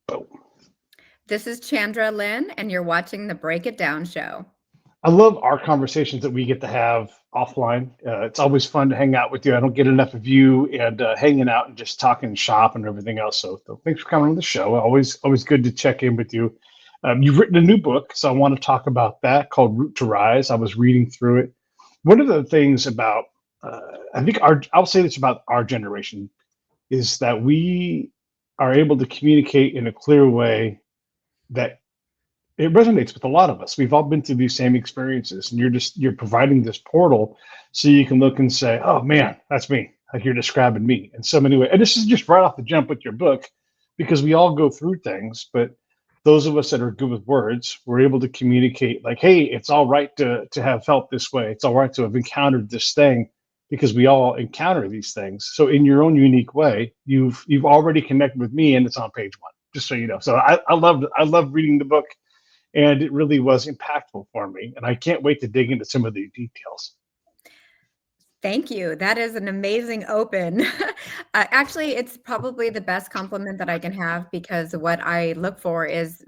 Boom. This is Chandra Lynn, and you're watching the Break It Down show. I love our conversations that we get to have offline. It's always fun to hang out with you. I don't get enough of you and hanging out and just talking shop and everything else. So thanks for coming on the show. Always good to check in with you. You've written a new book, so I want to talk about that called Root to Rise. I was reading through it. One of the things about I think I'll say this about our generation is that we are able to communicate in a clear way that it resonates with a lot of us. We've all been through these same experiences, and you're providing this portal so you can look and say, "Oh man, that's me." Like you're describing me in so many ways. And this is just right off the jump with your book, because we all go through things, but those of us that are good with words, we're able to communicate like, "Hey, it's all right to have felt this way. It's all right to have encountered this thing." Because we all encounter these things. So in your own unique way, you've already connected with me, and it's on page one. Just so you know. So I love reading the book, and it really was impactful for me. And I can't wait to dig into some of the details. Thank you. That is an amazing open. Actually, it's probably the best compliment that I can have because what I look for is,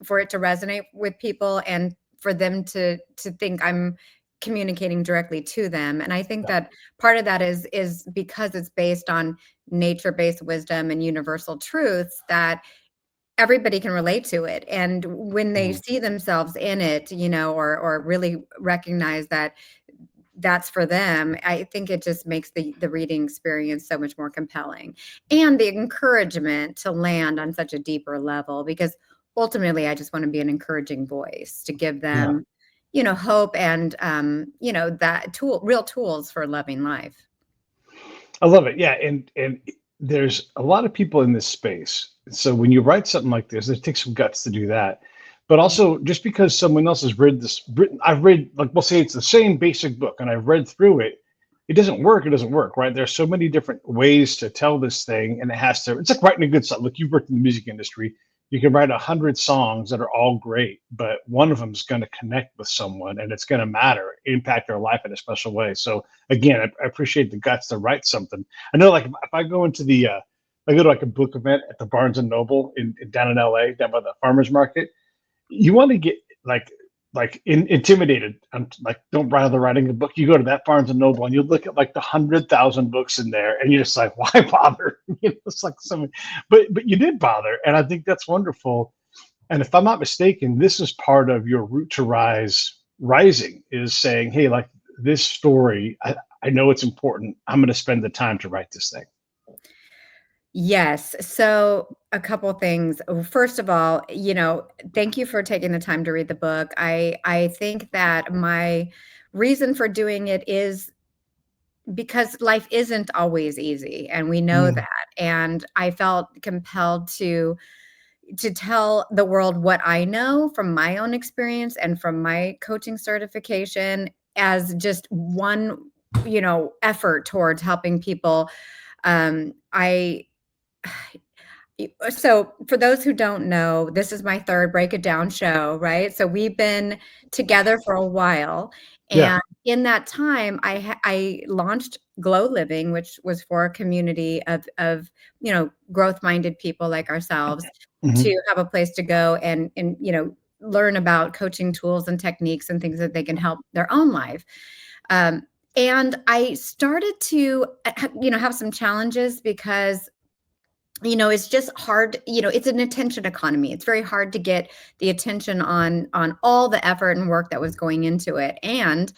for it to resonate with people and for them to think I'm communicating directly to them. And I think Yeah. that part of that is because it's based on nature-based wisdom and universal truths that everybody can relate to it. And when they Mhm. see themselves in it, or really recognize that that's for them, I think it just makes the reading experience so much more compelling. And the encouragement to land on such a deeper level, because ultimately I just want to be an encouraging voice to give Yeah. them, hope and that real tools for loving life. I love it. Yeah. And there's a lot of people in this space. So when you write something like this, it takes some guts to do that. But also, just because someone else has I've read, like, we'll say it's the same basic book and I've read through it, it doesn't work. It doesn't work, right? There's so many different ways to tell this thing, and it's like writing a good song. Look, you've worked in the music industry. You can write 100 songs that are all great, but one of them is going to connect with someone and it's going to matter, impact their life in a special way. So again, I appreciate the guts to write something. I know, like, if I go into I go to like a book event at the Barnes and Noble down in LA, down by the farmers market. You want to get like intimidated. Like, don't bother writing a book. You go to that Barnes and Noble and you look at like the 100,000 books in there, and you're just like, why bother? It's like something, but you did bother, and I think that's wonderful. And if I'm not mistaken, this is part of your root to rising is saying, hey, like, this story, I know it's important. I'm going to spend the time to write this thing. Yes. So a couple things. First of all, thank you for taking the time to read the book. I think that my reason for doing it is because life isn't always easy, and we know Mm, that. And I felt compelled to tell the world what I know from my own experience and from my coaching certification as just one, effort towards helping people. I So, for those who don't know, this is my third Break It Down show, right? So we've been together for a while, yeah. and in that time, I launched Glow Living, which was for a community of growth-minded people like ourselves Hmm. to have a place to go and learn about coaching tools and techniques and things that they can help their own life. Um, and I started to, have some challenges because it's just hard. It's an attention economy. It's very hard to get the attention on all the effort and work that was going into it. And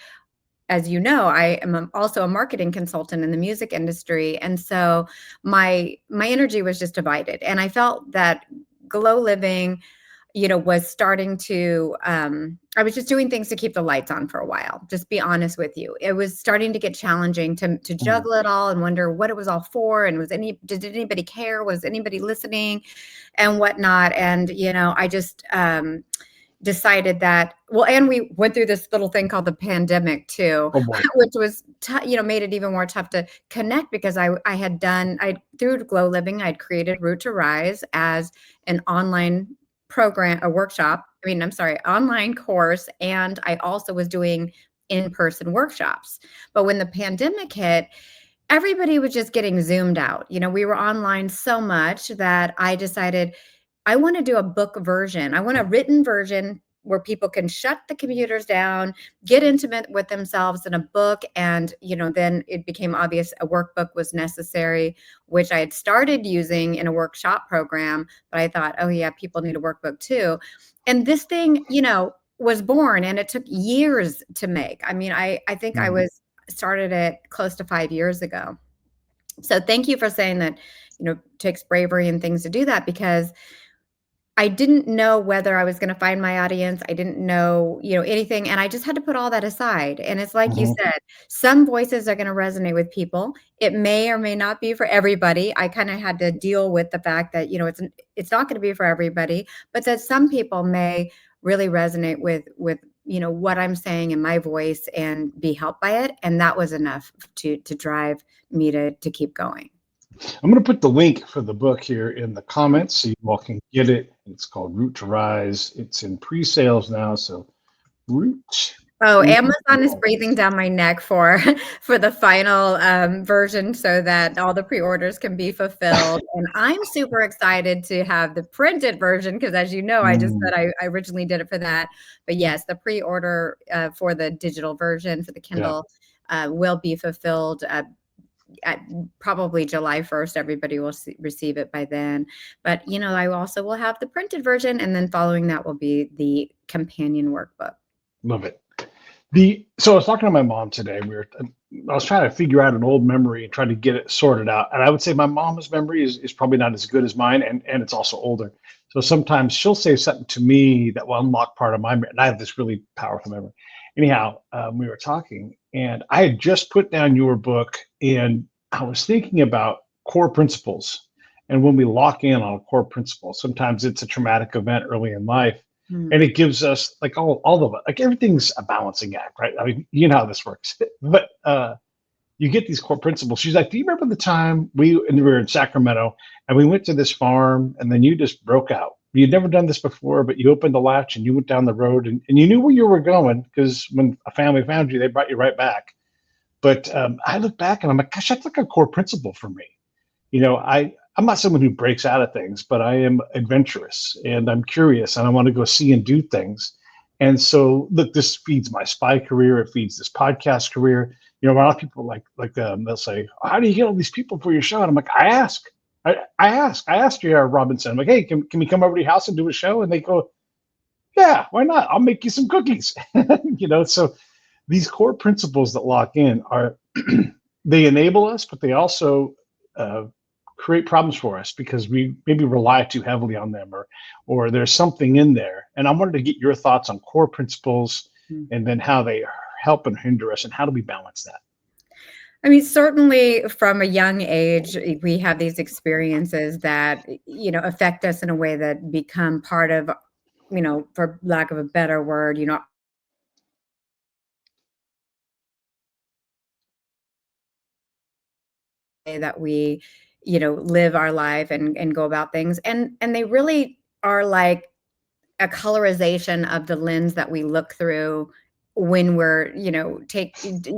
as you know, I am also a marketing consultant in the music industry. And so my energy was just divided. And I felt that Glow Living, was starting to, I was just doing things to keep the lights on for a while. Just be honest with you. It was starting to get challenging to Hmm. juggle it all and wonder what it was all for. And did anybody care? Was anybody listening and whatnot? And, I just, decided that, well, and we went through this little thing called the pandemic too, Oh boy. which was made it even more tough to connect because I through Glow Living, I'd created Root to Rise as an online program, a workshop. I'm sorry, online course, and I also was doing in-person workshops. But when the pandemic hit, everybody was just getting zoomed out. We were online so much that I decided I want to do a book version. I want a written version where people can shut the computers down, get intimate with themselves in a book. And, then it became obvious a workbook was necessary, which I had started using in a workshop program. But I thought, oh, yeah, people need a workbook too. And this thing, was born, and it took years to make. I mean, I think I Mhm. was started it close to 5 years ago. So thank you for saying that, takes bravery and things to do that, because I didn't know whether I was gonna find my audience. I didn't know, anything, and I just had to put all that aside, and it's like you Mhm. said, some voices are gonna resonate with people. It may or may not be for everybody. I kinda had to deal with the fact that, it's not gonna be for everybody, but that some people may really resonate with, what I'm saying in my voice and be helped by it, and that was enough to drive me to keep going. I'm going to put the link for the book here in the comments so you all can get it. It's called Root to Rise. It's in pre-sales now, so root Oh, to Amazon is rise. breathing down my neck for for the final, version so that all the pre-orders can be fulfilled, and I'm super excited to have the printed version because, as you know, I just Mm, said I originally did it for that. But yes, the pre-order, for the digital version for the yeah, Kindle, will be fulfilled at probably July 1st. Everybody will receive it by then. But, I also will have the printed version, and then following that will be the companion workbook. love it. So I was talking to my mom today. I was trying to figure out an old memory and trying to get it sorted out. And I would say my mom's memory is probably not as good as mine, and it's also older. So sometimes she'll say something to me that will unlock part of my memory. And I have this really powerful memory. Anyhow, we were talking, and I had just put down your book, and I was thinking about core principles. And when we lock in on a core principle, sometimes it's a traumatic event early in life, Hmm. and it gives us like all of it, like everything's a balancing act, right? I mean, you know how this works. But you get these core principles. She's like, do you remember the time we were in Sacramento and we went to this farm, and then you just broke out? You'd never done this before, but you opened the latch and you went down the road, and you knew where you were going, because when a family found you, they brought you right back. But I look back and I'm like, gosh, that's like a core principle for me. I'm not someone who breaks out of things, but I am adventurous and I'm curious and I want to go see and do things. And so, look, this feeds my spy career. It feeds this podcast career. A lot of people they'll say, "How do you get all these people for your show?" And I'm like, "I ask, I ask, I asked J.R. Robinson. I'm like, hey, can we come over to your house and do a show?" And they go, "Yeah, why not? I'll make you some cookies." So these core principles that lock in are they enable us, but they also uh, create problems for us because we maybe rely too heavily on them, or there's something in there. And I wanted to get your thoughts on core principles and then how they help and hinder us, and how do we balance that? I mean, certainly from a young age, we have these experiences that, affect us in a way that become part of, for lack of a better word, that we, live our life and go about things. And they really are like a colorization of the lens that we look through when we're,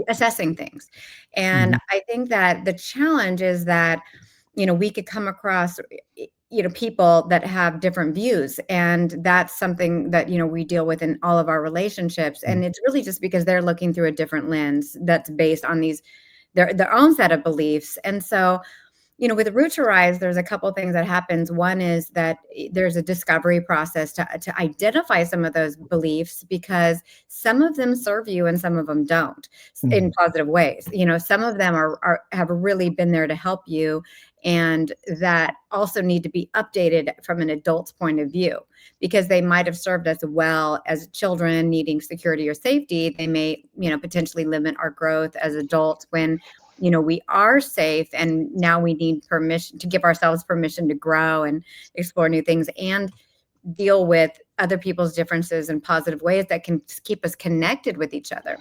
assessing things. And Mhm. I think that the challenge is that, we could come across, people that have different views. And that's something that, we deal with in all of our relationships. And it's really just because they're looking through a different lens that's based on their own set of beliefs. And so, with Root to Rise, there's a couple of things that happens. One is that there's a discovery process to identify some of those beliefs, because some of them serve you and some of them don't, in Mhm. positive ways. Some of them have really been there to help you, and that also need to be updated from an adult's point of view, because they might have served us well as children needing security or safety. They may, potentially limit our growth as adults when we are safe, and now we need permission to give ourselves permission to grow and explore new things and deal with other people's differences in positive ways that can keep us connected with each other.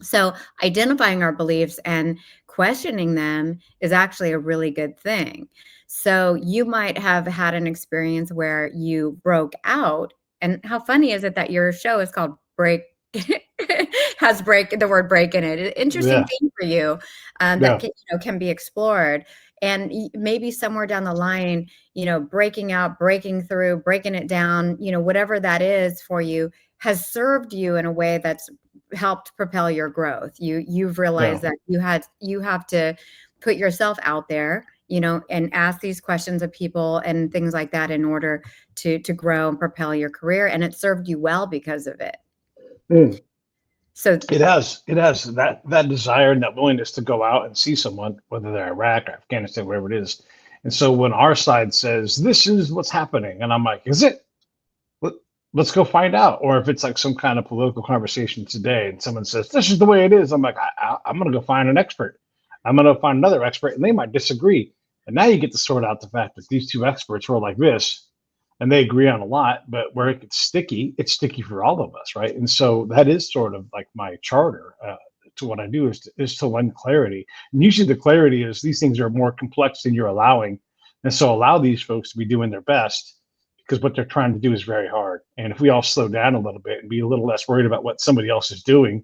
So, identifying our beliefs and questioning them is actually a really good thing. So, you might have had an experience where you broke out. And how funny is it that your show is called Break? has the word break in it. Interesting Yeah, theme for you, that yeah, can, can be explored. And maybe somewhere down the line, breaking out, breaking through, breaking it down, whatever that is for you has served you in a way that's helped propel your growth. You've yeah. realized that you have to put yourself out there, and ask these questions of people and things like that in order to grow and propel your career. And it served you well because of it. Mm. So It has that desire and that willingness to go out and see someone, whether they're Iraq or Afghanistan, wherever it is. And so when our side says this is what's happening, and I'm like, is it? Let, let's go find out. Or if it's like some kind of political conversation today, and someone says this is the way it is, I'm like, I'm going to go find an expert. I'm going to find another expert, and they might disagree. And now you get to sort out the fact that these two experts were like this, and they agree on a lot, but where it gets sticky, it's sticky for all of us, right? And so that is sort of like my charter to what I do is to lend clarity. And usually the clarity is these things are more complex than you're allowing, and so allow these folks to be doing their best because what they're trying to do is very hard. And if we all slow down a little bit and be a little less worried about what somebody else is doing,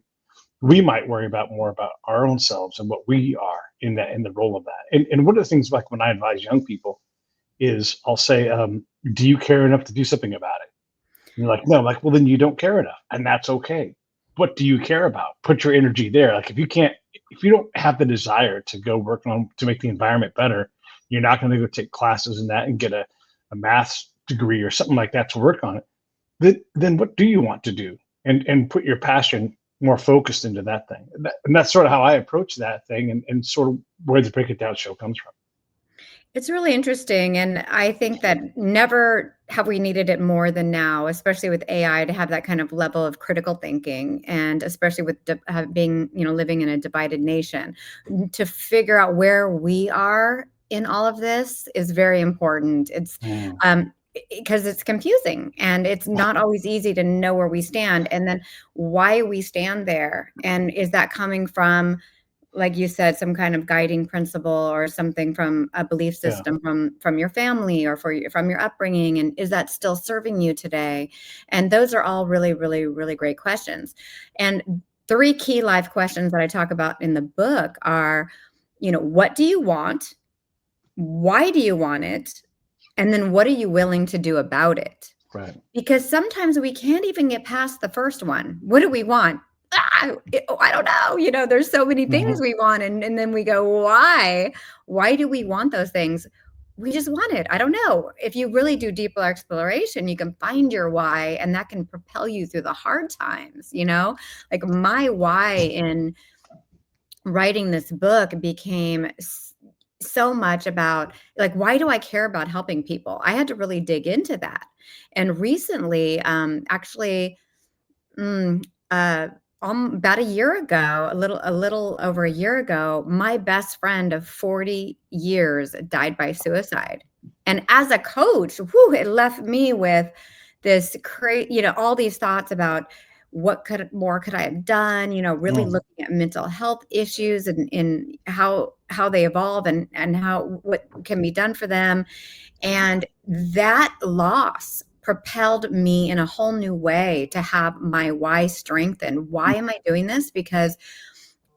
we might worry about more about our own selves and what we are in the role of that. And one of the things like when I advise young people is I'll say, do you care enough to do something about it? And you're like, no, like, well, then you don't care enough. And that's okay. What do you care about? Put your energy there. Like if you don't have the desire to go work on to make the environment better, you're not going to go take classes in that and get a maths degree or something like that to work on it. Then what do you want to do? And put your passion more focused into that thing. And that's sort of how I approach that thing and sort of where the Break It Down show comes from. it's really interesting. And I think that never have we needed it more than now, especially with AI, to have that kind of level of critical thinking. And especially with being, living in a divided nation, to figure out where we are in all of this is very important. It's, Mm. because it's confusing and it's not always easy to know where we stand and then why we stand there. And is that coming from, like you said, some kind of guiding principle or something from a belief Yeah. system from your family or from your upbringing, and is that still serving you today? And those are all really, really, really great questions. And three key life questions that I talk about in the book are, what do you want? Why do you want it? And then what are you willing to do about it? Right. Because sometimes we can't even get past the first one. What do we want? I don't know. There's so many things Mm-hmm. we want. And then we go, why? Why do we want those things? We just want it. I don't know. If you really do deeper exploration, you can find your why, and that can propel you through the hard times. Like my why in writing this book became so much about, like, why do I care about helping people? I had to really dig into that. And recently, actually, mm, uh, about a year ago, a little over a year ago, my best friend of 40 years died by suicide. And as a coach, whew, it left me with all these thoughts about what could I have done, really Mm. looking at mental health issues and in how they evolve and what can be done for them. And that loss propelled me in a whole new way to have my why strengthened. Why am I doing this? Because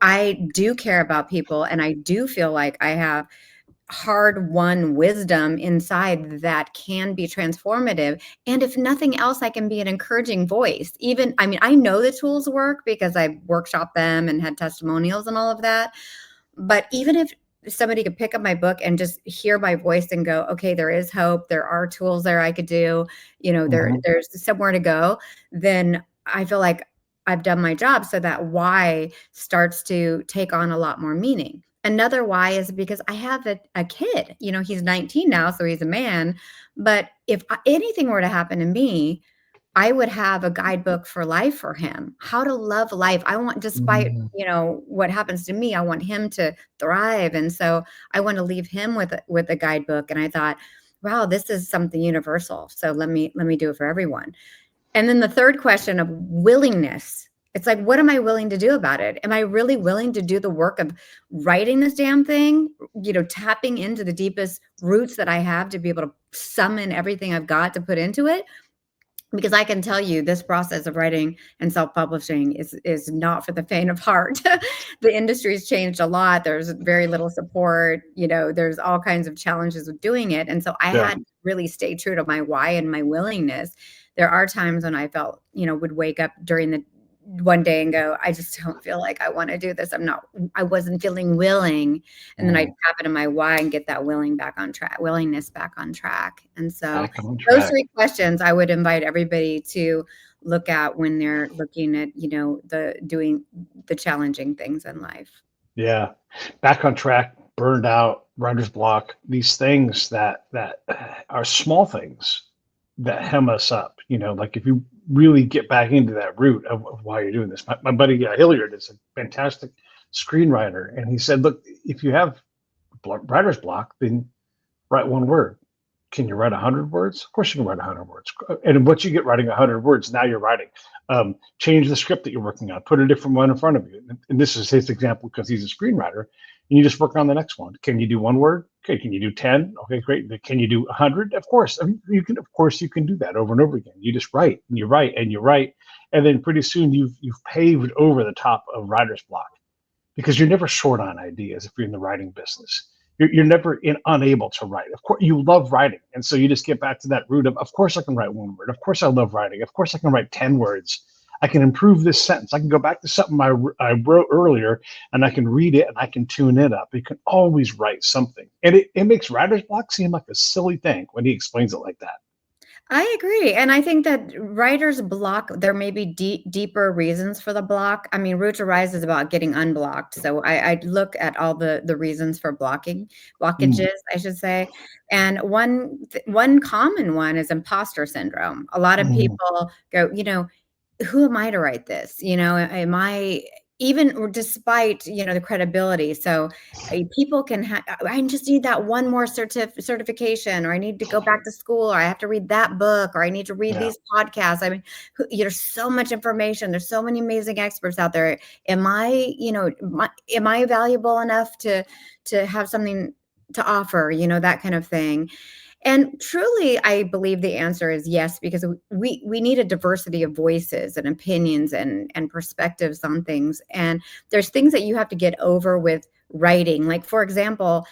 I do care about people and I do feel like I have hard won wisdom inside that can be transformative. And if nothing else, I can be an encouraging voice. I know the tools work because I've workshopped them and had testimonials and all of that. But even if somebody could pick up my book and just hear my voice and go, okay, there is hope. There are tools there I could do, Mm-hmm. there's somewhere to go, then I feel like I've done my job. So that why starts to take on a lot more meaning. Another why is because I have a kid, he's 19 now, so he's a man. But if anything were to happen to me, I would have a guidebook for life for him, how to love life. I want, despite, Mm-hmm. what happens to me, I want him to thrive. And so I want to leave him with a guidebook. And I thought, wow, this is something universal. So let me do it for everyone. And then the third question of willingness. It's like, what am I willing to do about it? Am I really willing to do the work of writing this damn thing, tapping into the deepest roots that I have to be able to summon everything I've got to put into it? because I can tell you this process of writing and self-publishing is not for the faint of heart. The industry's changed a lot. There's very little support, there's all kinds of challenges with doing it. And so I Yeah. had to really stay true to my why and my willingness. There are times when I felt, would wake up during the one day and go, I just don't feel like I want to do this. I wasn't feeling willing. And then I Mm, tap into my why and get that willingness back on track. And so back on those track. 3 questions I would invite everybody to look at when they're looking at, doing the challenging things in life. Yeah. Back on track, burned out, writer's block, these things that are small things that hem us up. Like if you really get back into that root of why you're doing this. My buddy Hilliard is a fantastic screenwriter, and he said, look, if you have writer's block, then write one word. Can you write 100 words? Of course you can write 100 words. And once you get writing 100 words, now you're writing. Change the script that you're working on. Put a different one in front of you. And this is his example because he's a screenwriter. And you just work on the next one. Can you do one word? Okay. Can you do 10? Okay, great. Can you do 100? Of course. I mean, you can. Of course, you can do that over and over again. You just write and you write and you write, and then pretty soon you've paved over the top of writer's block, because you're never short on ideas if you're in the writing business. You're never unable to write. Of course, you love writing. And so you just get back to that root of course I can write one word. Of course I love writing. Of course I can write 10 words. I can improve this sentence. I can go back to something I wrote earlier, and I can read it and I can tune it up. You can always write something. And it makes writer's block seem like a silly thing when he explains it like that. I agree. And I think that writer's block, there may be deeper reasons for the block. I mean, Root to Rise is about getting unblocked. So I look at all the reasons for Mm, blockages, I should say. And one common one is imposter syndrome. A lot of mm, people go, who am I to write this? Am I even despite, the credibility. So people can I just need that one more certification, or I need to go back to school, or I have to read that book, or I need to read yeah, these podcasts. I mean, there's so much information. There's so many amazing experts out there. Am I valuable enough to have something to offer, that kind of thing. And truly, I believe the answer is yes, because we need a diversity of voices and opinions and perspectives on things. And there's things that you have to get over with writing. Like, for example,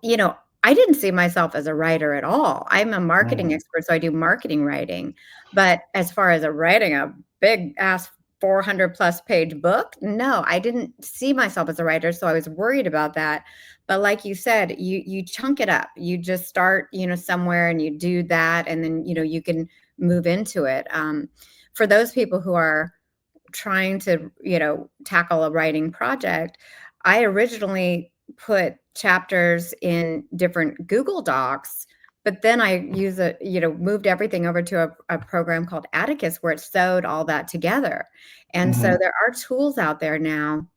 you know, I didn't see myself as a writer at all. I'm a marketing mm, expert, so I do marketing writing. But as far as writing a big ass 400 plus page book, no, I didn't see myself as a writer. So I was worried about that. But like you said, you chunk it up. You just start, somewhere and you do that, and then you can move into it. For those people who are trying to, tackle a writing project, I originally put chapters in different Google Docs, but then I moved everything over to a program called Atticus where it sewed all that together. And so mhm. there are tools out there now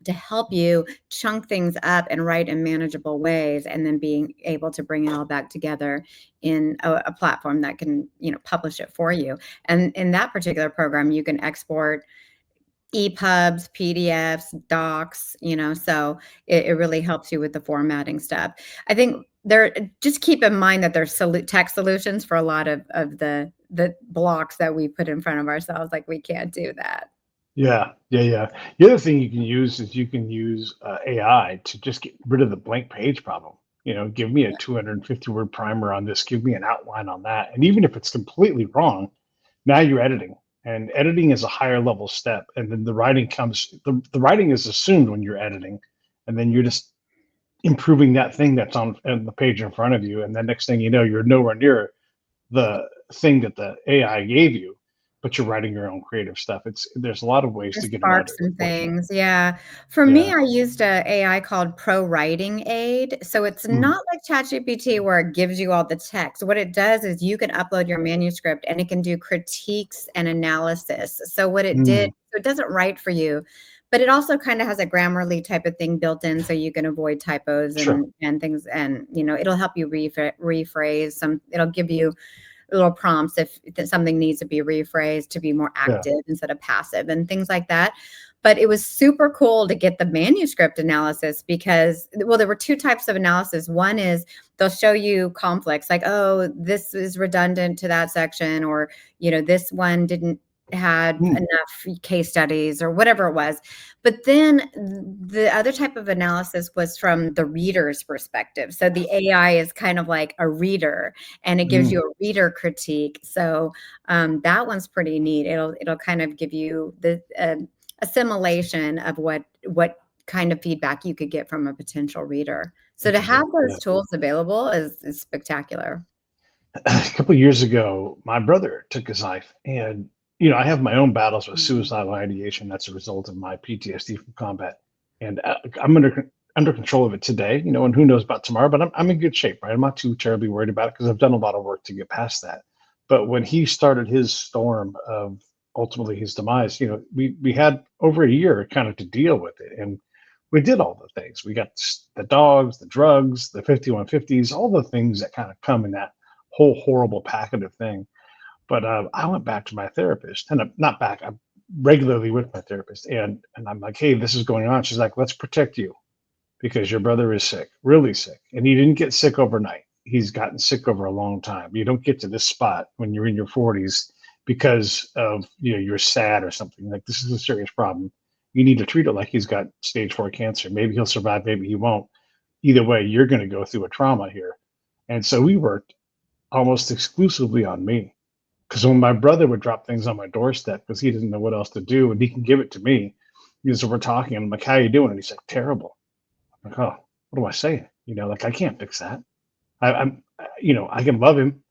to help you chunk things up and write in manageable ways, and then being able to bring it all back together in a platform that can, publish it for you. And in that particular program, you can export EPUBs, PDFs, docs, so it really helps you with the formatting stuff. I think just keep in mind that there's tech solutions for a lot of the blocks that we put in front of ourselves. Like, we can't do that. Yeah, yeah, yeah. The other thing you can use is you can use AI to just get rid of the blank page problem. Give me a 250 word primer on this, give me an outline on that. And even if it's completely wrong, now you're editing. And editing is a higher level step. And then the writing is assumed when you're editing. And then you're just improving that thing that's on the page in front of you. And then next thing you know, you're nowhere near the thing that the AI gave you, but you're writing your own creative stuff. There's a lot of ways to Just get around it, sparks and unfortunately. things, yeah. For me, Yeah. I used a AI called Pro Writing Aid. So it's Mm, not like ChatGPT where it gives you all the text. What it does is you can upload your manuscript and it can do critiques and analysis. So what it did, mm, so it doesn't write for you, but it also kind of has a Grammarly type of thing built in so you can avoid typos sure. and things. And, it'll help you rephrase it'll give you little prompts if something needs to be rephrased to be more Yeah. active instead of passive and things like that. But it was super cool to get the manuscript analysis because, well, there were two types of analysis. One is they'll show you conflicts like, oh, this is redundant to that section, or, this one didn't had Hmm. enough case studies or whatever it was. But then the other type of analysis was from the reader's perspective. So the AI is kind of like a reader, and it gives Hmm. you a reader critique. So that one's pretty neat. It'll kind of give you the assimilation of what kind of feedback you could get from a potential reader. So to have Interesting. those Yeah. tools available is spectacular. A couple of years ago, my brother took his life, and I have my own battles with Mhm. suicidal ideation. That's a result of my PTSD from combat, and I'm under control of it today. And who knows about tomorrow? But I'm in good shape, right? I'm not too terribly worried about it because I've done a lot of work to get past that. But when he started his storm of ultimately his demise, we had over a year kind of to deal with it, and we did all the things. We got the dogs, the drugs, the 5150s, all the things that kind of come in that whole horrible packet of thing. But I went back to my therapist, and I'm not back. I'm regularly with my therapist, and I'm like, hey, this is going on. She's like, let's protect you because your brother is sick, really sick, and he didn't get sick overnight. He's gotten sick over a long time. You don't get to this spot when you're in your 40s because of you're sad or something. Like, this is a serious problem. You need to treat it like he's got stage 4 cancer. Maybe he'll survive, maybe he won't. Either way, you're going to go through a trauma here. And so we worked almost exclusively on me. Because when my brother would drop things on my doorstep because he didn't know what else to do, and he can give it to me, so we're talking, and I'm like, "How you doing?" And he's like, "Terrible." I'm like, "Oh, what do I say?" Like, I can't fix that. I can love him.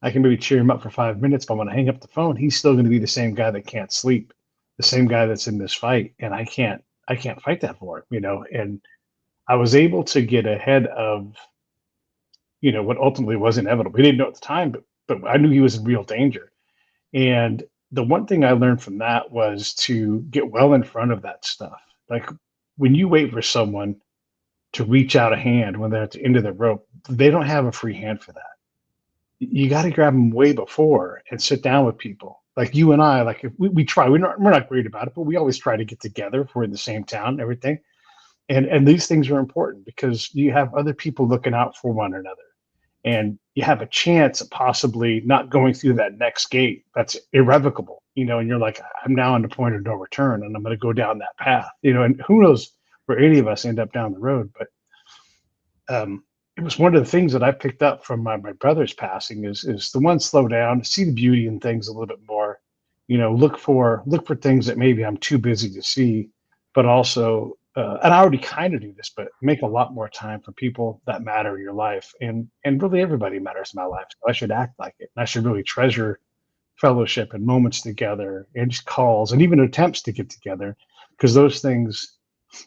I can maybe cheer him up for 5 minutes, but when I hang up the phone, he's still going to be the same guy that can't sleep, the same guy that's in this fight, and I can't fight that for him. And I was able to get ahead of what ultimately was inevitable. We didn't know at the time, but I knew he was in real danger. And the one thing I learned from that was to get well in front of that stuff. Like, when you wait for someone to reach out a hand when they're at the end of the rope, they don't have a free hand for that. You got to grab them way before and sit down with people. Like you and I, like, if we try, we're not great about it, but we always try to get together if we're in the same town and everything. And these things are important because you have other people looking out for one another, and you have a chance of possibly not going through that next gate that's irrevocable, and you're like, I'm now on the point of no return, and I'm going to go down that path, and who knows where any of us end up down the road. But it was one of the things that I picked up from my brother's passing is the one, slow down, see the beauty in things a little bit more, look for things that maybe I'm too busy to see, but also, and I already kind of do this, but make a lot more time for people that matter in your life, and really everybody matters in my life. So I should act like it, and I should really treasure fellowship and moments together, and just calls and even attempts to get together, because those things,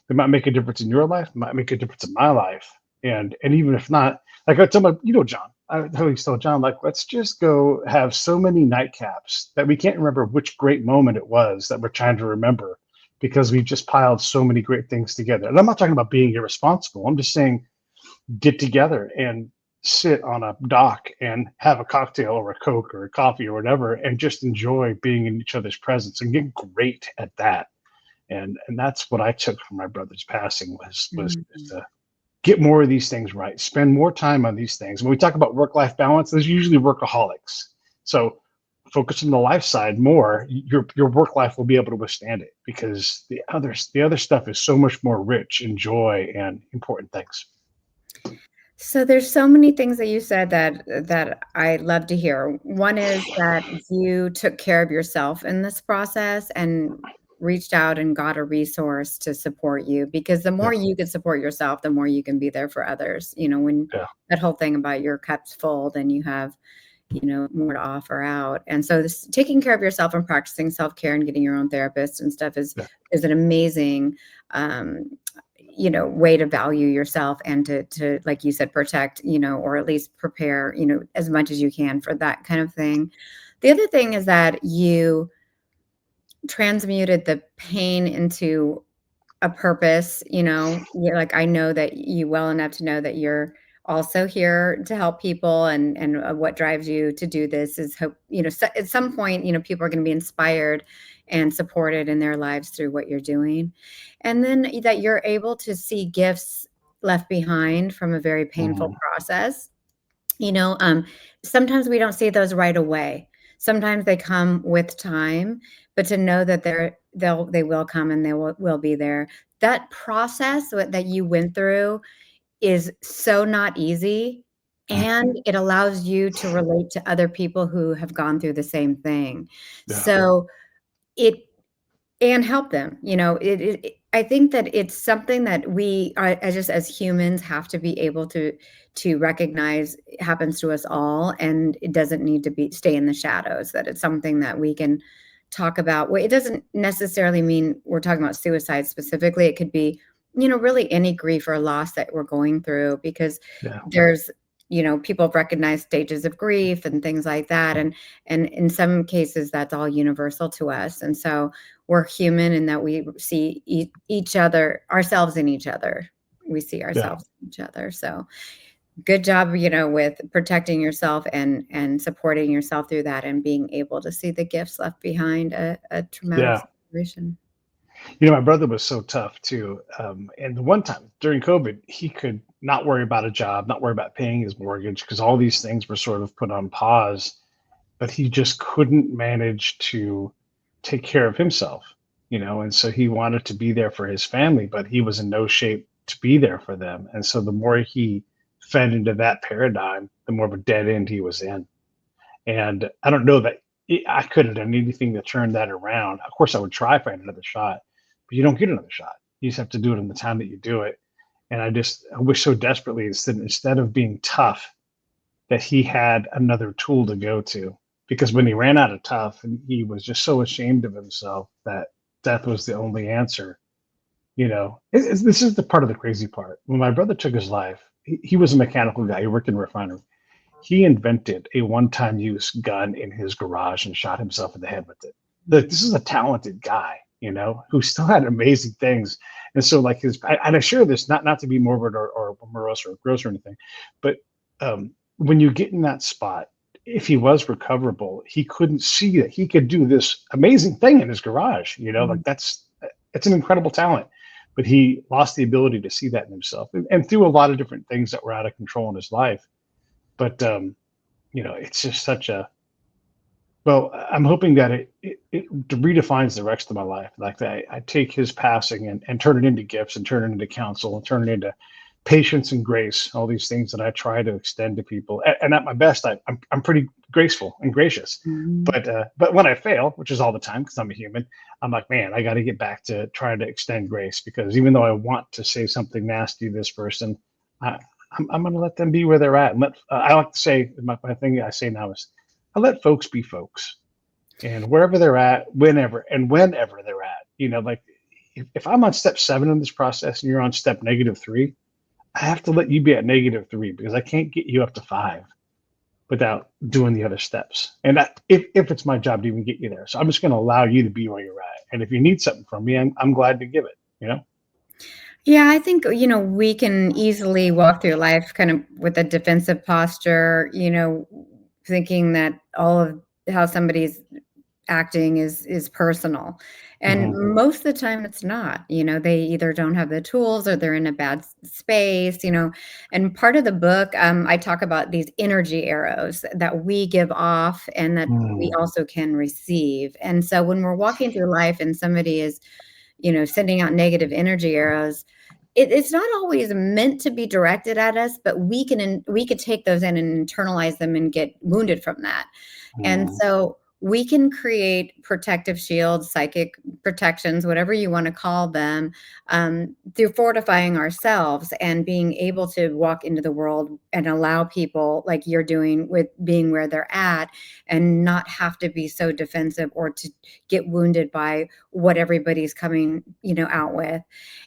it might make a difference in your life, might make a difference in my life. And even if not, like I tell my, John, I always tell John, like, let's just go have so many nightcaps that we can't remember which great moment it was that we're trying to remember because we've just piled so many great things together. And I'm not talking about being irresponsible. I'm just saying get together and sit on a dock and have a cocktail or a Coke or a coffee or whatever and just enjoy being in each other's presence and get great at that. And that's what I took from my brother's passing was just Mhm. to get more of these things right, spend more time on these things. When we talk about work-life balance, there's usually workaholics. So focus on the life side more, your work life will be able to withstand it because the other stuff is so much more rich in joy and important things. So there's so many things that you said that I love to hear. One is that you took care of yourself in this process and reached out and got a resource to support you, because the Yeah, more you can support yourself, the more you can be there for others. When yeah, that whole thing about your cup's full, then you have, more to offer out. And so this taking care of yourself and practicing self-care and getting your own therapist and stuff is yeah, is an amazing way to value yourself and to like you said, protect, or at least prepare, as much as you can for that kind of thing. The other thing is that you transmuted the pain into a purpose. You're like, I know that you well enough to know that you're also here to help people, and what drives you to do this is hope, so at some point, people are going to be inspired and supported in their lives through what you're doing. And then that you're able to see gifts left behind from a very painful Mm, process. You know, um, Sometimes we don't see those right away. Sometimes they come with time, but to know that they will come and they will be there. That process that you went through is so not easy, and it allows you to relate to other people who have gone through the same thing. yeah, So it and help them, I think that it's something that we are, as humans, have to be able to recognize happens to us all, and it doesn't need to be stay in the shadows, that it's something that we can talk about. Well, it doesn't necessarily mean we're talking about suicide specifically. It could be, really any grief or loss that we're going through, because yeah, there's, people have recognized stages of grief and things like that, and in some cases that's all universal to us. And so we're human in that we see each other, ourselves in each other. We see yeah, ourselves in each other. So good job, with protecting yourself and supporting yourself through that, and being able to see the gifts left behind a traumatic yeah. situation. My brother was so tough too. And the one time during COVID, he could not worry about a job, not worry about paying his mortgage because all these things were sort of put on pause. But he just couldn't manage to take care of himself, and so he wanted to be there for his family, but he was in no shape to be there for them. And so the more he fed into that paradigm, the more of a dead end he was in. And I don't know that I could have done anything to turn that around. Of course, I would try if I had another shot, but you don't get another shot. You just have to do it in the time that you do it. And I wish so desperately that instead of being tough, that he had another tool to go to. Because when he ran out of tough, and he was just so ashamed of himself that death was the only answer. This is the part of the crazy part. When my brother took his life, he was a mechanical guy. He worked in a refinery. He invented a one-time use gun in his garage and shot himself in the head with it. Like, this is a talented guy, who still had amazing things. And so, like and I share this not to be morbid or morose or gross or anything, but when you get in that spot, if he was recoverable, he couldn't see that he could do this amazing thing in his garage. Like it's an incredible talent, but he lost the ability to see that in himself, and through a lot of different things that were out of control in his life. But it's just such a well. I'm hoping that it redefines the rest of my life. Like that, I take his passing and turn it into gifts, and turn it into counsel, and turn it into patience and grace. All these things that I try to extend to people. And at my best, I'm pretty graceful and gracious. Mhm. But when I fail, which is all the time because I'm a human, I'm like, man, I got to get back to trying to extend grace, because even though I want to say something nasty to this person, I, I'm going to let them be where they're at. And I like to say, my thing I say now is, I let folks be folks, and wherever they're at, whenever they're at, like if I'm on step 7 in this process and you're on step -3, I have to let you be at -3, because I can't get you up to 5 without doing the other steps. And if it's my job to even get you there, so I'm just going to allow you to be where you're at. And if you need something from me, I'm glad to give it. Yeah, I think, we can easily walk through life kind of with a defensive posture, thinking that all of how somebody's acting is personal. And Hmm. most of the time it's not. They either don't have the tools, or they're in a bad space. And part of the book, I talk about these energy arrows that we give off and that we Mm, also can receive. And so when we're walking through life and somebody is, sending out negative energy arrows, it's not always meant to be directed at us, but we could take those in and internalize them and get wounded from that. And mm, so we can create protective shields, psychic protections, whatever you want to call them, through fortifying ourselves and being able to walk into the world and allow people, like you're doing with being where they're at, and not have to be so defensive or to get wounded by what everybody's coming, out with.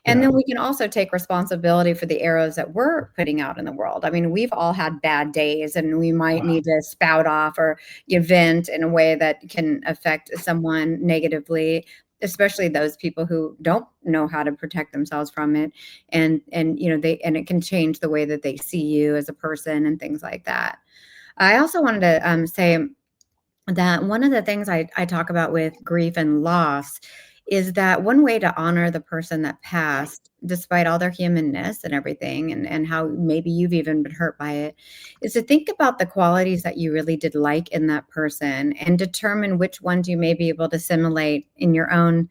And yeah. then we can also take responsibility for the arrows that we're putting out in the world. I mean, we've all had bad days, and we might Wow. need to spout off or you vent in a way that can affect someone negatively. especially those people who don't know how to protect themselves from it. And and it can change the way that they see you as a person and things like that. I also wanted to say that one of the things I talk about with grief and loss is that one way to honor the person that passed, despite all their humanness and everything, and how maybe you've even been hurt by it, is to think about the qualities that you really did like in that person and determine which ones you may be able to assimilate in your own,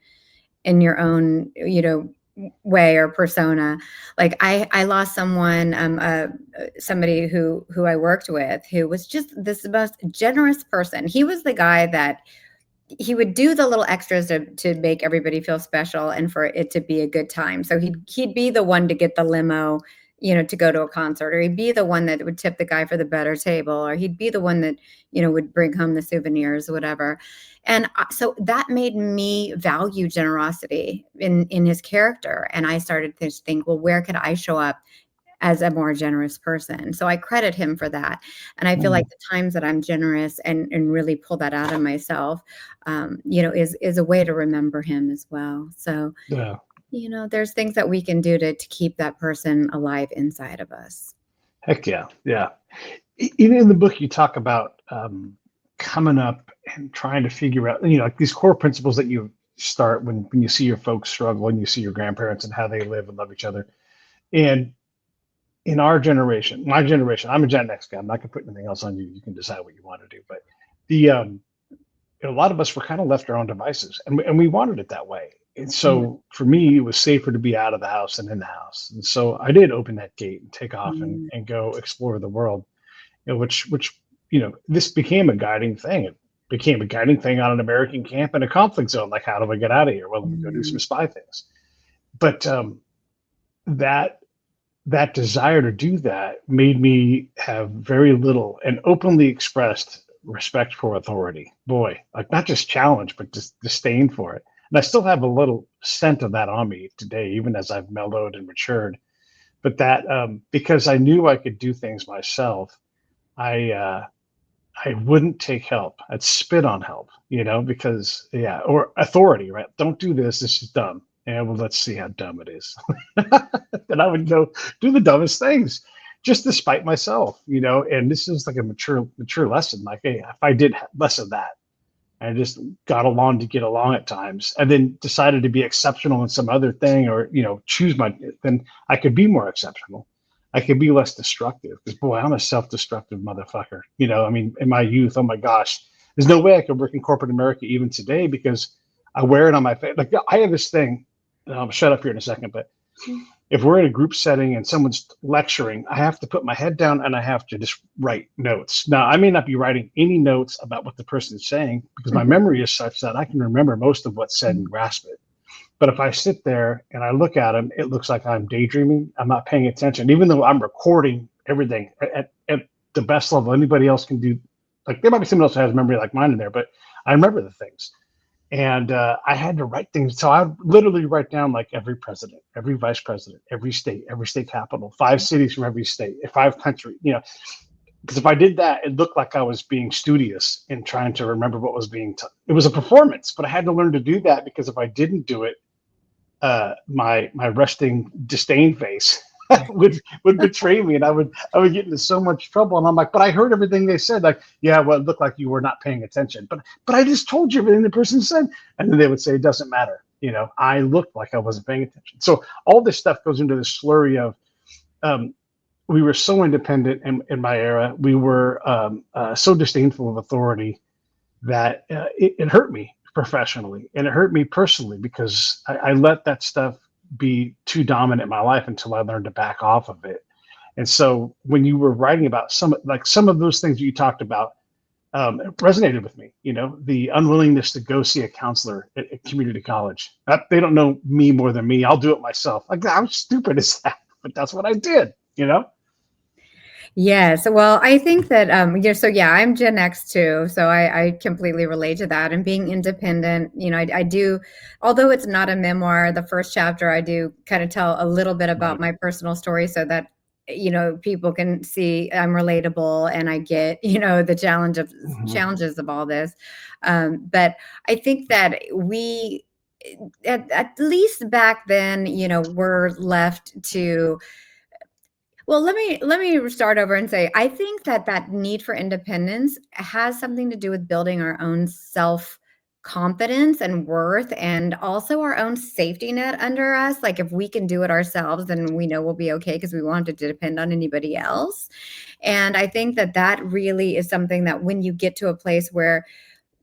way or persona. Like I lost someone, somebody who I worked with, who was just this most generous person. He was the guy that he would do the little extras to make everybody feel special and for it to be a good time. So he'd be the one to get the limo, to go to a concert, or he'd be the one that would tip the guy for the better table, or he'd be the one that, would bring home the souvenirs or whatever. And so that made me value generosity in his character. And I started to think, well, where could I show up as a more generous person? So I credit him for that. And I feel like the times that I'm generous and really pull that out of myself, is a way to remember him as well. So, Yeah. there's things that we can do to keep that person alive inside of us. Heck yeah. Yeah. Even in the book, you talk about coming up and trying to figure out, like these core principles that you start when you see your folks struggle and you see your grandparents and how they live and love each other. And in our generation, my generation, I'm a Gen X guy. I'm not gonna put anything else on you. You can decide what you want to do. But the a lot of us were kind of left our own devices, and we wanted it that way. And Yeah. so for me, it was safer to be out of the house than in the house. And so I did open that gate and take off Mm. and go explore the world. Which this became a guiding thing. It became a guiding thing on an American camp in a conflict zone. Like, how do I get out of here? Well, let me go do some Mm. spy things. But that that desire to do that made me have very little and openly expressed respect for authority. Boy, like not just challenge, but just disdain for it. And I still have a little scent of that on me today, even as I've mellowed and matured. But that because I knew I could do things myself, I I wouldn't take help. I'd spit on help, because yeah, or authority, right? Don't do this. This is dumb. Yeah, well, let's see how dumb it is. And I would go do the dumbest things just to spite myself. And this is like a mature lesson. Like, hey, if I did less of that, I just got along to get along at times, and then decided to be exceptional in some other thing, or choose then I could be more exceptional. I could be less destructive because boy, I'm a self-destructive motherfucker. I mean, in my youth, oh my gosh, there's no way I could work in corporate America even today because I wear it on my face. Like I have this thing. I'll shut up here in a second, but if we're in a group setting and someone's lecturing, I have to put my head down and I have to just write notes. Now, I may not be writing any notes about what the person is saying because my memory is such that I can remember most of what's said and grasp it. But if I sit there and I look at them, it looks like I'm daydreaming. I'm not paying attention, even though I'm recording everything at the best level anybody else can do. Like there might be someone else who has memory like mine in there, but I remember the things. And I had to write things. So I would literally write down like every president, every vice president, every state capital, 5 cities from every state, 5 countries. Because if I did that, it looked like I was being studious in trying to remember what was being. It was a performance, but I had to learn to do that because if I didn't do it, my resting disdain face would betray me, and I would get into so much trouble. And I'm like, but I heard everything they said. Like, yeah, well, it looked like you were not paying attention, but I just told you everything the person said. And then they would say, it doesn't matter. I looked like I wasn't paying attention. So all this stuff goes into the slurry of. We were so independent in my era. We were so disdainful of authority that it hurt me professionally and it hurt me personally because I let that stuff be too dominant in my life until I learned to back off of it. And so when you were writing about some of those things you talked about, it resonated with me. The unwillingness to go see a counselor at community college. They don't know me more than me. I'll do it myself. Like how stupid is that? But that's what I did. Yes. Well, I think that, so yeah, I'm Gen X too. So I completely relate to that and being independent. I do, although it's not a memoir, the first chapter, I do kind of tell a little bit about Right. my personal story so that, people can see I'm relatable and I get, the Mhm. challenges of all this. But I think that at least back then, we're left to well, let me start over and say, I think that that need for independence has something to do with building our own self-confidence and worth, and also our own safety net under us. Like, if we can do it ourselves, then we know we'll be okay because we won't have to depend on anybody else. And I think that that really is something that when you get to a place where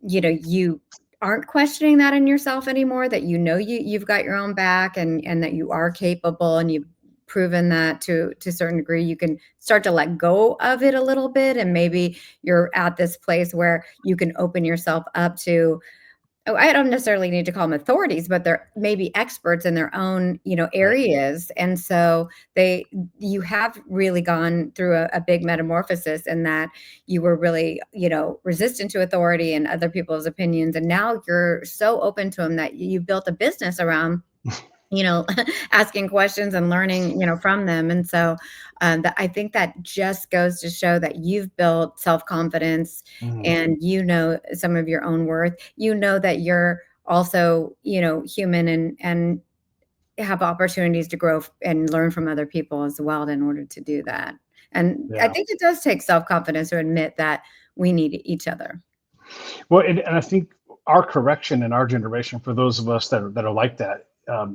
you aren't questioning that in yourself anymore, that you've got your own back, and that you are capable, and you've proven that to a certain degree, you can start to let go of it a little bit, and maybe you're at this place where you can open yourself up to, oh, I don't necessarily need to call them authorities, but they're maybe experts in their own, Right. areas. And so you have really gone through a big metamorphosis in that you were really, resistant to authority and other people's opinions. And now you're so open to them that you built a business around, asking questions and learning, from them. And so that I think that just goes to show that you've built self-confidence, Mm, and some of your own worth. That you're also, human, and have opportunities to grow and learn from other people as well in order to do that. And I yeah. think it does take self-confidence to admit that we need each other. Well, and I think our correction in our generation, for those of us that are like that,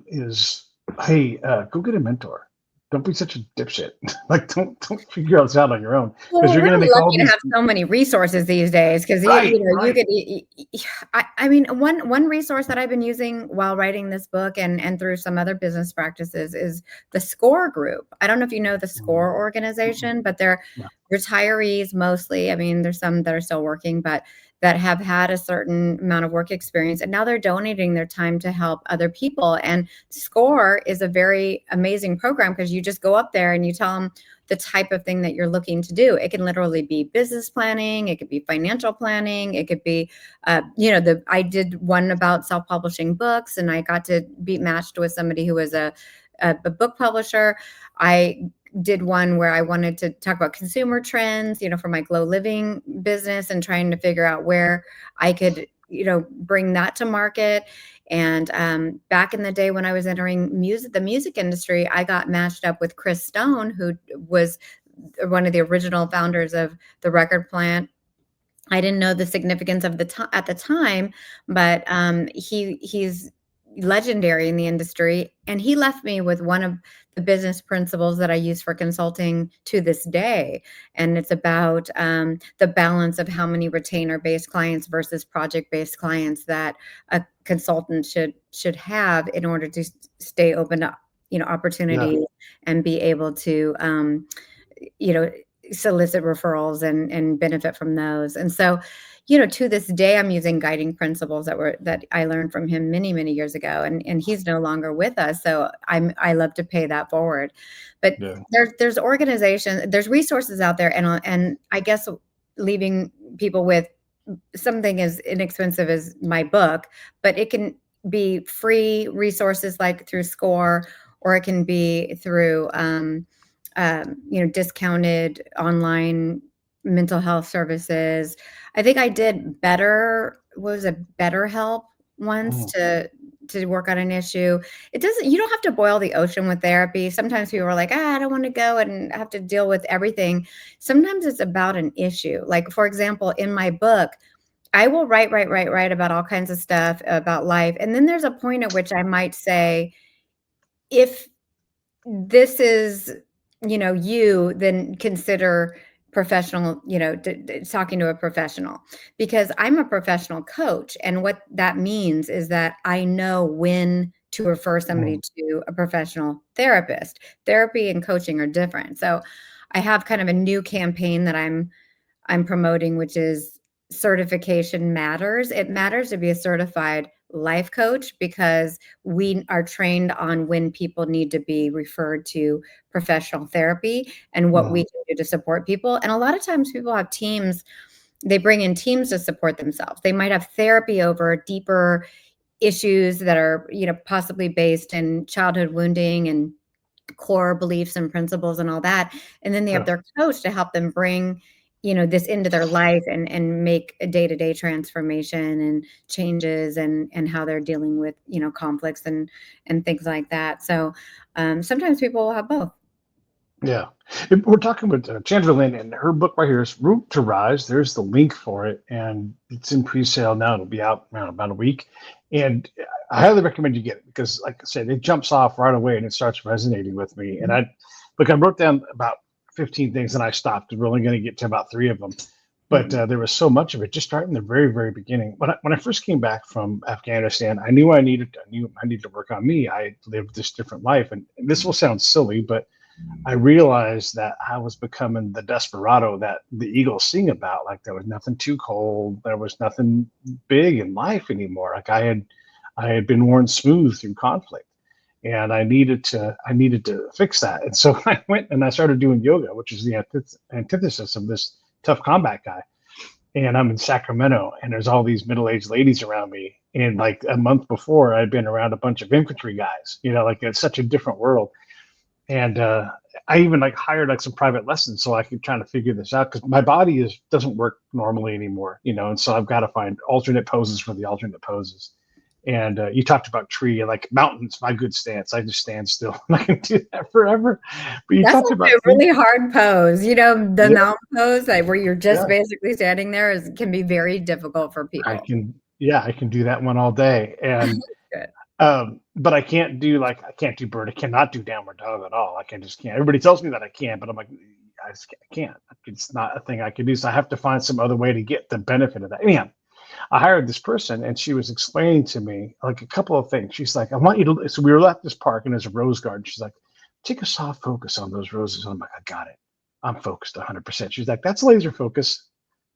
is, hey, go get a mentor. Don't be such a dipshit. Like, don't figure this out on your own, Well, because we're you're going to really make all lucky to these. have so many resources these days, because Right, you right. could I mean, one resource that I've been using while writing this book, and through some other business practices, is the SCORE group. I don't know if you know the Mm, SCORE mm-mm, organization, but they're no, retirees mostly. I mean, there's some that are still working, but that have had a certain amount of work experience, and now they're donating their time to help other people. And SCORE is a very amazing program, because you just go up there and you tell them the type of thing that you're looking to do. It can literally be business planning, it could be financial planning, it could be, I did one about self-publishing books, and I got to be matched with somebody who was a book publisher. I did one where I wanted to talk about consumer trends, for my Glow Living business, and trying to figure out where I could, bring that to market. And back in the day when I was entering the music industry, I got matched up with Chris Stone, who was one of the original founders of the Record Plant. I didn't know the significance of at the time, but he's legendary in the industry, and he left me with one of the business principles that I use for consulting to this day. And it's about the balance of how many retainer-based clients versus project-based clients that a consultant should have in order to stay open to, yeah, opportunities, and be able to you know, solicit referrals and benefit from those. And so, to this day, I'm using guiding principles that I learned from him many, many years ago, and he's no longer with us. So I love to pay that forward. But yeah. there's organizations, there's resources out there, and I guess leaving people with something as inexpensive as my book, but it can be free resources like through SCORE, or it can be through discounted online mental health services. I think I did better was a BetterHelp once Mm, to work on an issue. You don't have to boil the ocean with therapy. Sometimes people are like, I don't want to go and have to deal with everything. Sometimes it's about an issue. Like, for example, in my book, I will write about all kinds of stuff about life. And then there's a point at which I might say, if this is, you, then consider professional, talking to a professional, because I'm a professional coach. And what that means is that I know when to refer somebody mm, to a professional therapist. Therapy and coaching are different. So I have kind of a new campaign that I'm promoting, which is certification matters. It matters to be a certified life coach, because we are trained on when people need to be referred to professional therapy, and what we mm, can do to support people. And a lot of times people have teams, they bring in teams to support themselves. They might have therapy over deeper issues that are, possibly based in childhood wounding and core beliefs and principles and all that. And then they have sure. their coach to help them bring, this into their life and make a day-to-day transformation and changes and how they're dealing with, conflicts and things like that. So sometimes people will have both. Yeah. We're talking with Chandra Lynn, and her book right here is Root to Rise. There's the link for it, and it's in pre-sale now. It'll be out around about a week. And I highly recommend you get it because, like I said, it jumps off right away and it starts resonating with me. And I wrote down about 15 things and I stopped. We're only going to get to about 3 of them. But there was so much of it, just starting in the very, very beginning. When I first came back from Afghanistan, I knew I needed to work on me. I lived this different life, and this will sound silly, but I realized that I was becoming the desperado that the Eagles sing about. Like there was nothing too cold, there was nothing big in life anymore. Like I had been worn smooth through conflict, and I needed to fix that. And so I went and I started doing yoga, which is the antithesis of this tough combat guy. And I'm in Sacramento, and there's all these middle-aged ladies around me. And like a month before, I'd been around a bunch of infantry guys. Like it's such a different world. And I even like hired like some private lessons so I could kind of figure this out because my body doesn't work normally anymore, and so I've got to find alternate poses for the alternate poses. And you talked about tree, like mountains, my good stance. I just stand still and I can do that forever. But you That's talked about actually a really hard pose. The yeah, mountain pose, like where you're just yeah, basically standing there, can be very difficult for I people. can, yeah, I can do that one all day. And Good. but I can't do bird. I cannot do downward dog at all. Like I just can't. Everybody tells me that I can, but I'm like, I can't. It's not a thing I can do. So I have to find some other way to get the benefit of that. Anyhow, I hired this person, and she was explaining to me like a couple of things. She's like, I want you to. So we were at this park, and there's a rose garden. She's like, take a soft focus on those roses. And I'm like, I got it. I'm focused 100%. She's like, that's laser focus.